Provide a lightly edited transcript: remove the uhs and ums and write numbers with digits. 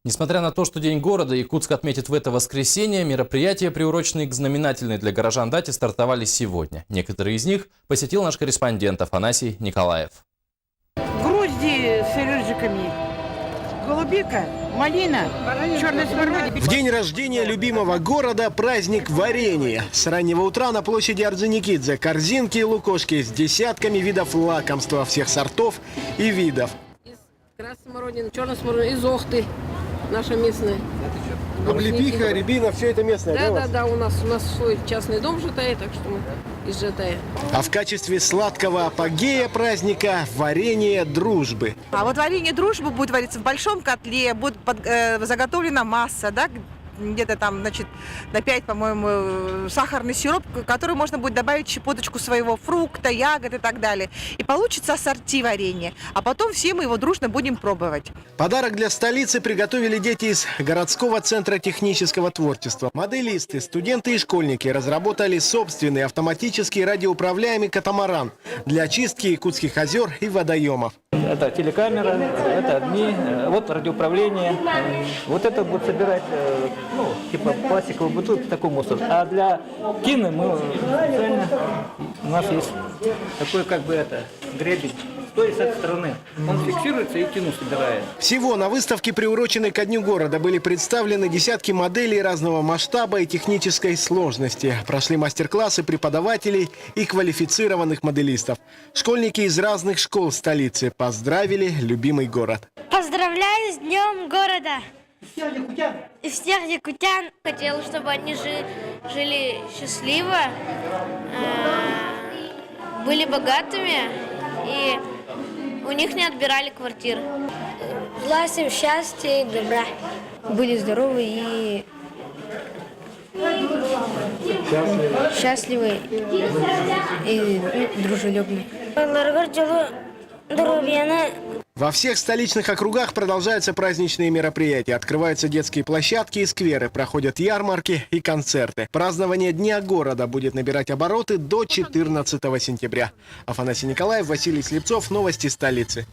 Несмотря на то, что День города Якутск отметит в это воскресенье, мероприятия, приуроченные к знаменательной для горожан дате, стартовали сегодня. Некоторые из них посетил наш корреспондент Афанасий Николаев. Грузди с рыжиками, голубика, малина, черный смородина. В день рождения любимого города праздник варенья. С раннего утра на площади Орджоникидзе корзинки и лукошки с десятками видов лакомства всех сортов и видов. Из красной смородины, черной смородины, из Охты, наша местная. Облепиха, рябина, все это местное, Да, у нас свой частный дом в Житае, так что мы из Житая. А в качестве сладкого апогея праздника варенье дружбы. А вот варенье дружбы будет вариться в большом котле, будет заготовлена масса, да, где-то там, значит, на 5, по-моему, сахарный сироп, который можно будет добавить щепоточку своего фрукта, ягод и так далее. И получится ассорти варенья. А потом все мы его дружно будем пробовать. Подарок для столицы приготовили дети из городского центра технического творчества. Моделисты, студенты и школьники разработали собственный автоматический радиоуправляемый катамаран для очистки якутских озер и водоемов. Это телекамера, это огни, вот радиоуправление. Вот это будет собирать, типа пластиковую бутылку в таком мусор. А для кино у нас есть такой гребень. То есть с этой стороны он фиксируется и кино собирает. Всего на выставке, приуроченной ко Дню города, были представлены десятки моделей разного масштаба и технической сложности. Прошли мастер-классы преподавателей и квалифицированных моделистов. Школьники из разных школ столицы поздравили любимый город. Поздравляю с Днем города! И всех якутян. Хотела, чтобы они жили счастливо, были богатыми и у них не отбирали квартиры. Желаю им счастья и добра. Были здоровы и счастливы и дружелюбны. Во всех столичных округах продолжаются праздничные мероприятия. Открываются детские площадки и скверы, проходят ярмарки и концерты. Празднование Дня города будет набирать обороты до 14 сентября. Афанасий Николаев, Василий Слепцов. Новости столицы.